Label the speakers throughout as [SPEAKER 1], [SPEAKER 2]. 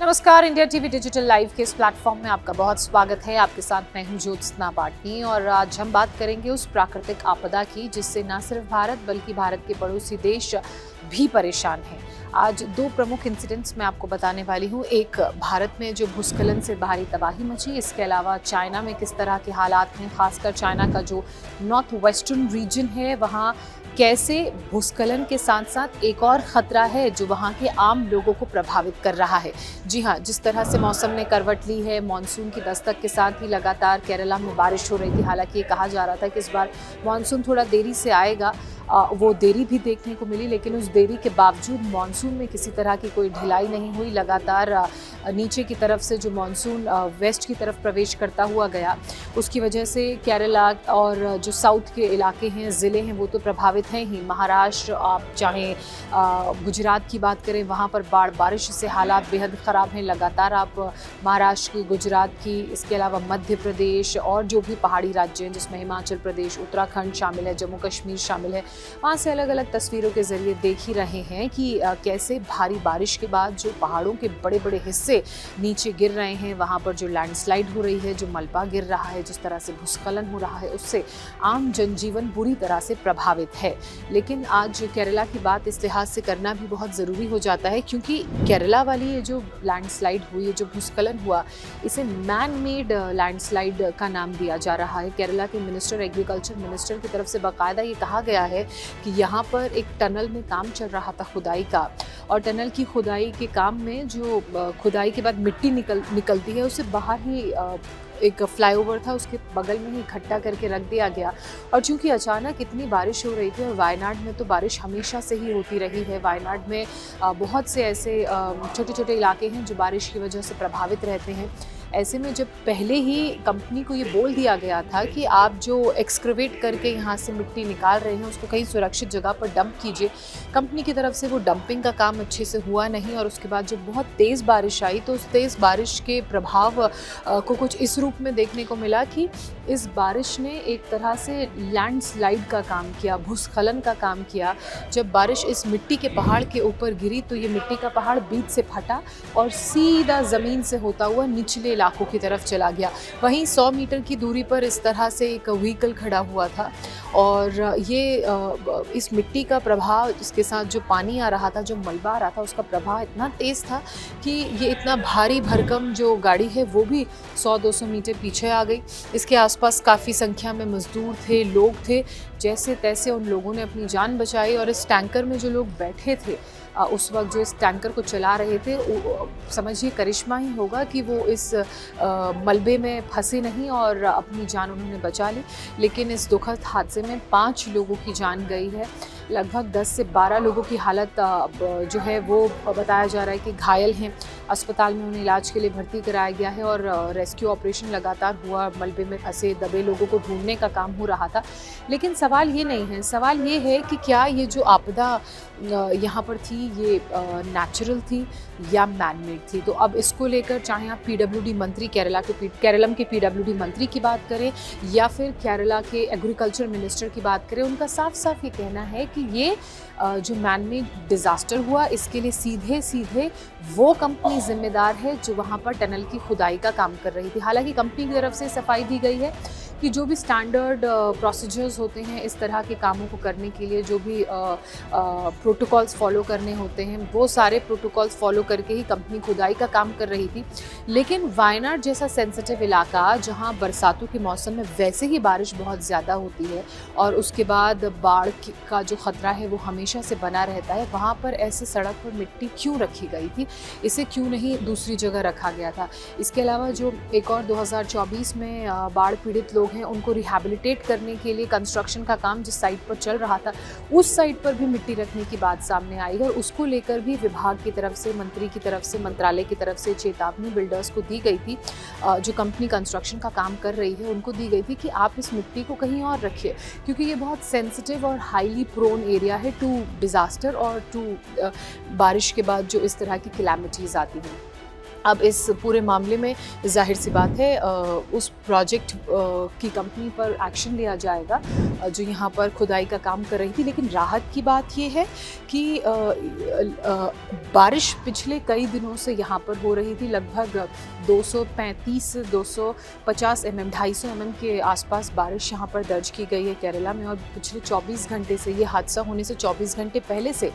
[SPEAKER 1] नमस्कार, India TV digital live के इस प्लेटफॉर्म में आपका बहुत स्वागत है। आपके साथ मैं हूं ज्योत्सना पाटनी और आज हम बात करेंगे उस प्राकृतिक आपदा की जिससे न सिर्फ भारत बल्कि भारत के पड़ोसी देश भी परेशान हैं। आज दो प्रमुख इंसिडेंट्स मैं आपको बताने वाली हूँ। एक भारत में जो भूस्खलन से भारी तबाही मची, इसके अलावा चाइना में किस तरह के हालात हैं, खासकर चाइना का जो नॉर्थ वेस्टर्न रीजन है वहाँ कैसे भूस्खलन के साथ साथ एक और खतरा है जो वहाँ के आम लोगों को प्रभावित कर रहा है। जी हाँ, जिस तरह से मौसम ने करवट ली है, मानसून की दस्तक के साथ ही लगातार केरला में बारिश हो रही थी। हालांकि ये कहा जा रहा था कि इस बार मानसून थोड़ा देरी से आएगा, वो देरी भी देखने को मिली, लेकिन उस देरी के बावजूद मानसून में किसी तरह की कोई ढिलाई नहीं हुई। लगातार नीचे की तरफ से जो मानसून वेस्ट की तरफ प्रवेश करता हुआ गया, उसकी वजह से केरला और जो साउथ के इलाके हैं, ज़िले हैं, वो तो प्रभावित हैं ही। महाराष्ट्र, आप चाहे गुजरात की बात करें, वहाँ पर बारिश से हालात बेहद ख़राब हैं। लगातार आप महाराष्ट्र की, गुजरात की, इसके अलावा मध्य प्रदेश और जो भी पहाड़ी राज्य हैं जिसमें हिमाचल प्रदेश, उत्तराखंड शामिल है, जम्मू कश्मीर शामिल है, वहाँ से अलग अलग तस्वीरों के जरिए देख ही रहे हैं कि कैसे भारी बारिश के बाद जो पहाड़ों के बड़े बड़े हिस्से नीचे गिर रहे हैं, वहाँ पर जो लैंडस्लाइड हो रही है, जो मलबा गिर रहा है, जिस तरह से भूस्खलन हो रहा है, उससे आम जनजीवन बुरी तरह से प्रभावित है। लेकिन आज केरला की बात इस लिहाज से करना भी बहुत ज़रूरी हो जाता है क्योंकि केरला वाली ये जो लैंडस्लाइड हुई, जो भूस्खलन हुआ, इसे मैन मेड लैंडस्लाइड का नाम दिया जा रहा है। केरला के मिनिस्टर, एग्रीकल्चर मिनिस्टर की तरफ से बाकायदा ये कहा गया है कि यहाँ पर एक टनल में काम चल रहा था खुदाई का, और टनल की खुदाई के काम में जो खुदाई के बाद मिट्टी निकलती है, उसे बाहर ही एक फ्लाईओवर था, उसके बगल में ही इकट्ठा करके रख दिया गया। और चूंकि अचानक इतनी बारिश हो रही थी, और वायनाड में तो बारिश हमेशा से ही होती रही है, वायनाड में बहुत से ऐसे छोटे छोटे इलाके हैं जो बारिश की वजह से प्रभावित रहते हैं। ऐसे में जब पहले ही कंपनी को ये बोल दिया गया था कि आप जो एक्सक्रिवेट करके यहाँ से मिट्टी निकाल रहे हैं उसको कहीं सुरक्षित जगह पर डंप कीजिए, कंपनी की तरफ से वो डंपिंग का काम अच्छे से हुआ नहीं। और उसके बाद जब बहुत तेज़ बारिश आई तो उस तेज़ बारिश के प्रभाव को कुछ इस रूप में देखने को मिला कि इस बारिश ने एक तरह से लैंडस्लाइड का काम किया, भूस्खलन का काम किया। जब बारिश इस मिट्टी के पहाड़ के ऊपर गिरी तो ये मिट्टी का पहाड़ बीच से फटा और सीधा ज़मीन से होता हुआ निचले इलाकों की तरफ चला गया। वहीं 100 मीटर की दूरी पर इस तरह से एक व्हीकल खड़ा हुआ था, और ये इस मिट्टी का प्रभाव, इसके साथ जो पानी आ रहा था, जो मलबा आ रहा था, उसका प्रभाव इतना तेज़ था कि ये इतना भारी भरकम जो गाड़ी है वो भी 100-200 मीटर पीछे आ गई। इसके आसपास काफ़ी संख्या में मजदूर थे, लोग थे। जैसे तैसे उन लोगों ने अपनी जान बचाई, और इस टैंकर में जो लोग बैठे थे उस वक्त, जो इस टैंकर को चला रहे थे, समझिए करिश्मा ही होगा कि वो इस मलबे में फंसे नहीं और अपनी जान उन्होंने बचा ली। लेकिन इस दुखद हादसे में 5 लोगों की जान गई है। लगभग 10 से 12 लोगों की हालत जो है वो बताया जा रहा है कि घायल हैं। अस्पताल में उन्हें इलाज के लिए भर्ती कराया गया है और रेस्क्यू ऑपरेशन लगातार हुआ। मलबे में फंसे दबे लोगों को ढूंढने का काम हो रहा था। लेकिन सवाल ये नहीं है, सवाल ये है कि क्या ये जो आपदा यहाँ पर थी ये नेचुरल थी या मैनमेड थी। तो अब इसको लेकर चाहे आप पीडब्ल्यूडी मंत्री, केरलम के पीडब्ल्यूडी मंत्री की बात करें या फिर केरला के एग्रीकल्चर मिनिस्टर की बात करें, उनका साफ साफ ये कहना है कि ये जो मैनमेड डिज़ास्टर हुआ, इसके लिए सीधे सीधे वो कंपनी जिम्मेदार है जो वहाँ पर टनल की खुदाई का काम कर रही थी। हालांकि कंपनी की तरफ से सफाई दी गई है कि जो भी स्टैंडर्ड प्रोसीजर्स होते हैं इस तरह के कामों को करने के लिए, जो भी प्रोटोकॉल्स फॉलो करने होते हैं, वो सारे प्रोटोकॉल्स फॉलो करके ही कंपनी खुदाई का काम कर रही थी। लेकिन वायनाड जैसा सेंसिटिव इलाका, जहां बरसातों के मौसम में वैसे ही बारिश बहुत ज़्यादा होती है और उसके बाद बाढ़ का जो ख़तरा है वो हमेशा से बना रहता है, वहाँ पर ऐसे सड़क पर मिट्टी क्यों रखी गई थी, इसे क्यों नहीं दूसरी जगह रखा गया था। इसके अलावा जो एक और 2024 में बाढ़ पीड़ित लोग हैं, उनको रिहैबिलिटेट करने के लिए कंस्ट्रक्शन का काम जिस साइट पर चल रहा था, उस साइट पर भी मिट्टी रखने की बात सामने आई है। और उसको लेकर भी विभाग की तरफ से, मंत्री की तरफ से, मंत्रालय की तरफ से चेतावनी बिल्डर्स को दी गई थी, जो कंपनी कंस्ट्रक्शन का काम कर रही है उनको दी गई थी कि आप इस मिट्टी को कहीं और रखिए, क्योंकि ये बहुत सेंसिटिव और हाईली प्रोन एरिया है टू डिज़ास्टर और टू बारिश के बाद जो इस तरह की कैलामिटीज़ आती हैं। अब इस पूरे मामले में जाहिर सी बात है उस प्रोजेक्ट की कंपनी पर एक्शन लिया जाएगा जो यहाँ पर खुदाई का काम कर रही थी। लेकिन राहत की बात ये है कि बारिश पिछले कई दिनों से यहाँ पर हो रही थी। लगभग 235-250 mm 250 mm के आसपास बारिश यहाँ पर दर्ज की गई है केरला में। और पिछले 24 घंटे से, ये हादसा होने से 24 घंटे पहले से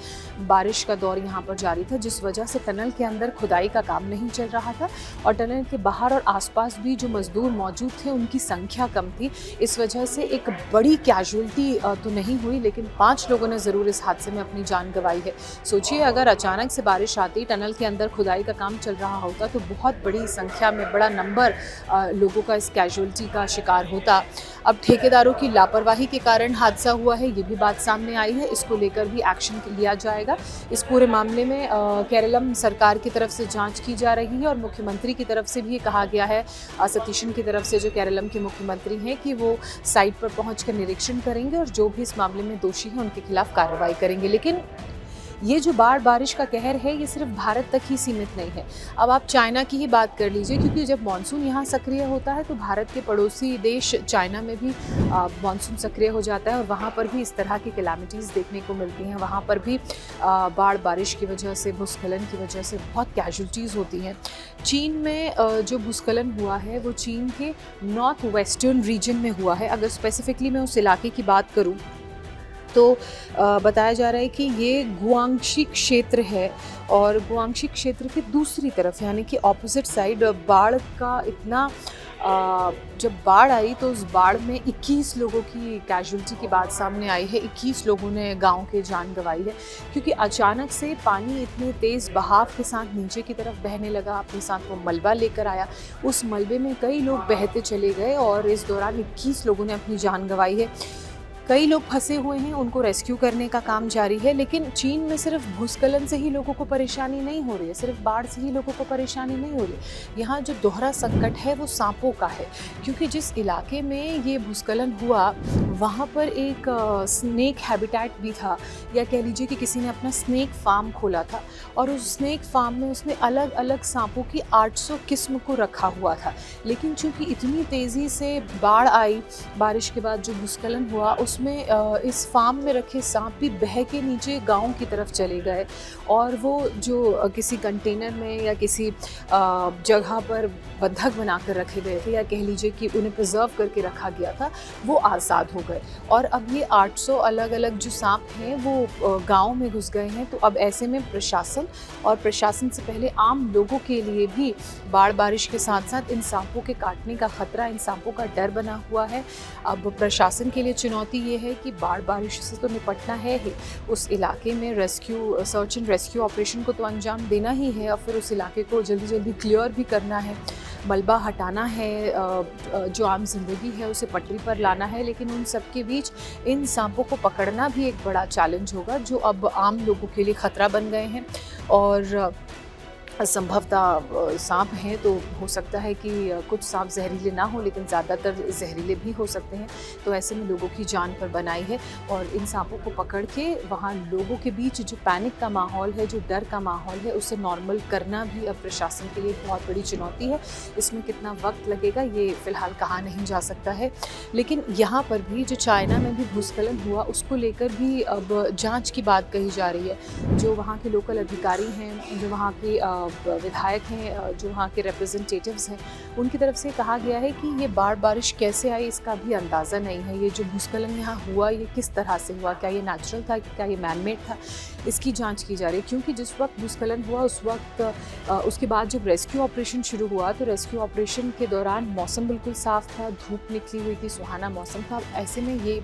[SPEAKER 1] बारिश का दौर यहाँ पर जारी था, जिस वजह से टनल के अंदर खुदाई का काम नहीं चल रहा था और टनल के बाहर और आसपास भी जो मजदूर मौजूद थे उनकी संख्या कम थी। इस वजह से एक बड़ी कैजुअल्टी तो नहीं हुई, लेकिन 5 लोगों ने ज़रूर इस हादसे में अपनी जान गंवाई है। सोचिए, अगर अचानक से बारिश आती, टनल के अंदर खुदाई का काम चल रहा होता तो बहुत बड़ी संख्या में, बड़ा नंबर लोगों का इस कैजुअल्टी का शिकार होता। अब ठेकेदारों की लापरवाही के कारण हादसा हुआ है, ये भी बात सामने आई है। इसको लेकर भी एक्शन लिया जाएगा। इस पूरे मामले में केरलम सरकार की तरफ से जांच की जा रही है और मुख्यमंत्री की तरफ से भी ये कहा गया है, सतीशन की तरफ से, जो केरलम के मुख्यमंत्री हैं, कि वो साइट पर पहुंचकर निरीक्षण करेंगे और जो भी इस मामले में दोषी हैं उनके खिलाफ कार्रवाई करेंगे। लेकिन ये जो बारिश का कहर है, ये सिर्फ भारत तक ही सीमित नहीं है। अब आप चाइना की ही बात कर लीजिए, क्योंकि जब मानसून यहाँ सक्रिय होता है तो भारत के पड़ोसी देश चाइना में भी मानसून सक्रिय हो जाता है और वहाँ पर भी इस तरह की कैलामिटीज़ देखने को मिलती हैं। वहाँ पर भी बारिश की वजह से, भूस्खलन की वजह से बहुत कैजुअल्टीज़ होती हैं। चीन में जो भूस्खलन हुआ है वो चीन के नॉर्थ वेस्टर्न रीजन में हुआ है। अगर स्पेसिफिकली मैं उस इलाके की बात करूँ तो बताया जा रहा है कि ये गुआंगशी क्षेत्र है और गुआंगशी क्षेत्र के दूसरी तरफ, यानी कि ऑपोजिट साइड, बाढ़ का इतना जब बाढ़ आई तो उस बाढ़ में 21 लोगों की कैजुअल्टी की बात सामने आई है। 21 लोगों ने गांव के जान गंवाई है, क्योंकि अचानक से पानी इतने तेज़ बहाव के साथ नीचे की तरफ बहने लगा। अपने साथ वो मलबा लेकर आया, उस मलबे में कई लोग बहते चले गए और इस दौरान 21 लोगों ने अपनी जान गंवाई है। कई लोग फंसे हुए हैं, उनको रेस्क्यू करने का काम जारी है। लेकिन चीन में सिर्फ भूस्खलन से ही लोगों को परेशानी नहीं हो रही है, सिर्फ बाढ़ से ही लोगों को परेशानी नहीं हो रही। यहाँ जो दोहरा संकट है वो सांपों का है, क्योंकि जिस इलाके में ये भूस्खलन हुआ वहाँ पर एक स्नेक हैबिटेट भी था, या कह लीजिए कि किसी ने अपना स्नेक फार्म खोला था और उस स्नेक फार्म में उसने अलग अलग सांपों की 800 किस्म को रखा हुआ था। लेकिन चूँकि इतनी तेज़ी से बाढ़ आई, बारिश के बाद जो भूस्खलन हुआ, उसमें इस फार्म में रखे सांप भी बह के नीचे गांव की तरफ चले गए और वो जो किसी कंटेनर में या किसी जगह पर बंधक बनाकर रखे गए थे, या कह लीजिए कि उन्हें प्रिजर्व करके रखा गया था, वो आज़ाद हो गए। और अब ये 800 अलग अलग जो सांप हैं वो गांव में घुस गए हैं। तो अब ऐसे में प्रशासन, और प्रशासन से पहले आम लोगों के लिए भी बारिश के साथ साथ इन सांपों के काटने का खतरा, इन सांपों का डर बना हुआ है। अब प्रशासन के लिए चुनौती ये है कि बारिश से तो निपटना है ही, उस इलाके में सर्च एंड रेस्क्यू ऑपरेशन को तो अंजाम देना ही है और फिर उस इलाके को जल्दी जल्दी क्लियर भी करना है, मलबा हटाना है, जो आम जिंदगी है उसे पटरी पर लाना है। लेकिन उन सब के बीच इन सांपों को पकड़ना भी एक बड़ा चैलेंज होगा, जो अब आम लोगों के लिए खतरा बन गए हैं। और संभवतः सांप हैं तो हो सकता है कि कुछ सांप जहरीले ना हो, लेकिन ज़्यादातर जहरीले भी हो सकते हैं। तो ऐसे में लोगों की जान पर बनाई है और इन सांपों को पकड़ के वहाँ लोगों के बीच जो पैनिक का माहौल है, जो डर का माहौल है, उसे नॉर्मल करना भी अब प्रशासन के लिए बहुत बड़ी चुनौती है। इसमें कितना वक्त लगेगा ये फ़िलहाल कहा नहीं जा सकता है। लेकिन यहाँ पर भी जो चाइना में भी भूस्खलन हुआ, उसको लेकर भी अब जाँच की बात कही जा रही है। जो वहाँ के लोकल अधिकारी हैं, जो वहाँ के विधायक हैं, जो वहाँ के रिप्रेजेंटेटिव्स हैं, उनकी तरफ से कहा गया है कि ये बारिश कैसे आई इसका भी अंदाज़ा नहीं है। ये जो भूस्खलन यहाँ हुआ ये किस तरह से हुआ, क्या ये नेचुरल था, क्या ये मैन मेड था, इसकी जांच की जा रही है। क्योंकि जिस वक्त भूस्खलन हुआ उस वक्त उसके बाद जब रेस्क्यू ऑपरेशन शुरू हुआ तो रेस्क्यू ऑपरेशन के दौरान मौसम बिल्कुल साफ़ था, धूप निकली हुई थी, सुहाना मौसम था। ऐसे में ये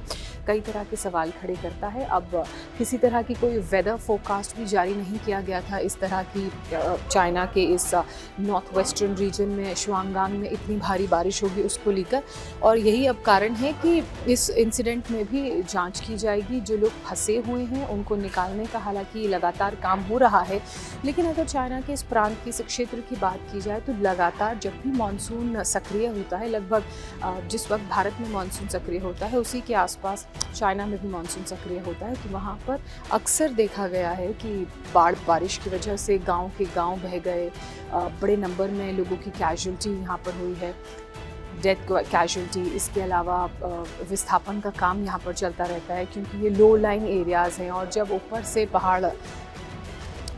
[SPEAKER 1] कई तरह के सवाल खड़े करता है। अब किसी तरह की कोई वेदर फोरकास्ट भी जारी नहीं किया गया था इस तरह की चाइना के इस नॉर्थ वेस्टर्न रीजन में, शुआंगांग में इतनी भारी बारिश होगी उसको लेकर। और यही अब कारण है कि इस इंसिडेंट में भी जांच की जाएगी। जो लोग फंसे हुए हैं उनको निकालने का हालांकि लगातार काम हो रहा है। लेकिन अगर चाइना के इस प्रांत के इस क्षेत्र की बात की जाए तो लगातार जब भी मानसून सक्रिय होता है, लगभग जिस वक्त भारत में मानसून सक्रिय होता है उसी के आसपास चाइना में भी मानसून सक्रिय होता है। तो वहाँ पर अक्सर देखा गया है कि बारिश की वजह से गांव के गांव गांव बह गए, बड़े नंबर में लोगों की कैजुअल्टी यहाँ पर हुई है, डेथ कैजुअल्टी। इसके अलावा विस्थापन का काम यहाँ पर चलता रहता है क्योंकि ये लो लाइन एरियाज़ हैं, और जब ऊपर से पहाड़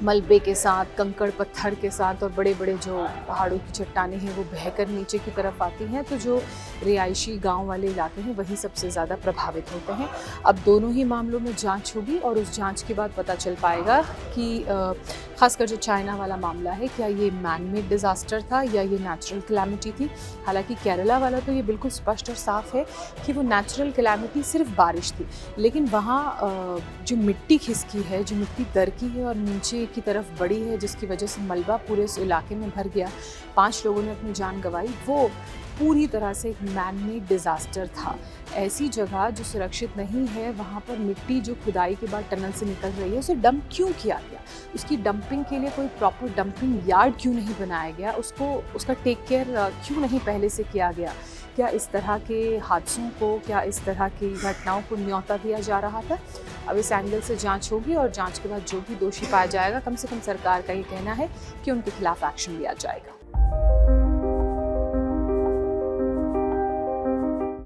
[SPEAKER 1] मलबे के साथ, कंकड़ पत्थर के साथ और बड़े बड़े जो पहाड़ों की चट्टानें हैं वो बहकर नीचे की तरफ आती हैं, तो जो रिहायशी गांव वाले इलाके हैं वही सबसे ज़्यादा प्रभावित होते हैं। अब दोनों ही मामलों में जांच होगी और उस जांच के बाद पता चल पाएगा कि खासकर जो चाइना वाला मामला है, क्या ये मैन मेड डिज़ास्टर था या ये नेचुरल कैलामिटी थी। हालांकि केरला वाला तो ये बिल्कुल स्पष्ट और साफ है कि वो नेचुरल कैलामिटी सिर्फ बारिश थी, लेकिन वहाँ जो मिट्टी खिसकी है, जो मिट्टी दरकी है और नीचे की तरफ बड़ी है, जिसकी वजह से मलबा पूरे इस इलाके में भर गया, 5 लोगों ने अपनी जान गंवाई, वो पूरी तरह से एक मैन मेड डिज़ास्टर था। ऐसी जगह जो सुरक्षित नहीं है, वहाँ पर मिट्टी जो खुदाई के बाद टनल से निकल रही है, उसे डंप क्यों किया गया? उसकी डंपिंग के लिए कोई प्रॉपर डंपिंग यार्ड क्यों नहीं बनाया गया? उसका टेक केयर क्यों नहीं पहले से किया गया? क्या इस तरह के हादसों को, क्या इस तरह की घटनाओं को न्योता दिया जा रहा था? अब इस एंगल से जांच होगी और जांच के बाद जो भी दोषी पाया जाएगा, कम से कम सरकार का ये कहना है कि उनके खिलाफ एक्शन लिया जाएगा।